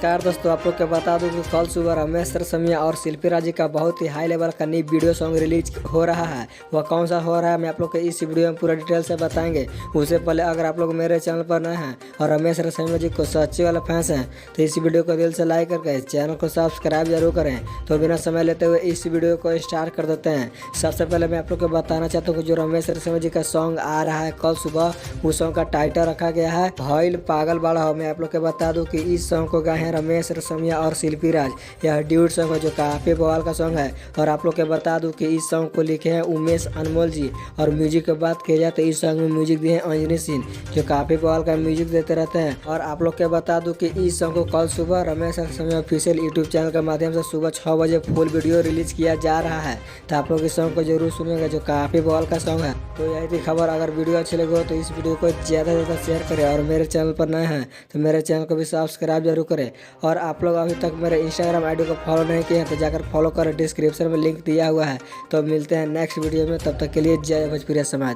नमस्कार दोस्तों, आप लोग को बता दूं कि कल सुबह रमेश रसमिया और शिल्पी राज का बहुत ही हाई लेवल का नई वीडियो सॉन्ग रिलीज हो रहा है। वह कौन सा हो रहा है मैं आप लोग को इस वीडियो में पूरा डिटेल से बताएंगे। उससे पहले अगर आप लोग मेरे चैनल पर नए हैं और रमेश रसमिया जी को सच्चे वाले फैंस हैं तो इस वीडियो को दिल से लाइक करके चैनल को सब्सक्राइब जरूर करें। तो बिना समय लेते हुए इस वीडियो को स्टार्ट कर देते हैं। सबसे पहले मैं आप लोग को बताना चाहता हूँ कि जो रमेश रसमिया जी का सॉन्ग आ रहा है कल सुबह, उस सॉन्ग का टाइटल रखा गया है भइल पागल बाड़ा हो। मैं आप लोग को बता दूं कि इस सॉन्ग को गाए हैं रमेश रसमिया और शिल्पी राज। यह ड्यूट सॉन्ग है जो काफ़ी बवाल का सॉन्ग है। और आप लोग को बता दूं कि इस सॉन्ग को लिखे हैं उमेश अनमोल जी। और म्यूजिक की बात की जाए तो इस सॉन्ग में म्यूजिक दिए हैं अंजनी सिंह, जो काफ़ी बवाल का म्यूजिक देते रहते हैं। और आप लोग को बता दूं कि इस सॉन्ग को कल सुबह रमेश रसमिया ऑफिशियल यूट्यूब चैनल के माध्यम से सुबह 6 बजे फुल वीडियो रिलीज किया जा रहा है। तो आप लोग इस सॉन्ग को जरूर सुनेंगे, जो काफ़ी बवाल का सॉन्ग है। तो यही थी खबर। अगर वीडियो अच्छी लगी हो तो इस वीडियो को ज़्यादा से ज़्यादा शेयर करें। और मेरे चैनल पर नए हैं तो मेरे चैनल को भी सब्सक्राइब जरूर करें। और आप लोग अभी तक मेरे इंस्टाग्राम आईडी को फॉलो नहीं किए हैं तो जाकर फॉलो करें, डिस्क्रिप्शन में लिंक दिया हुआ है। तो मिलते हैं नेक्स्ट वीडियो में, तब तक के लिए जय भोजपुरिया समाज।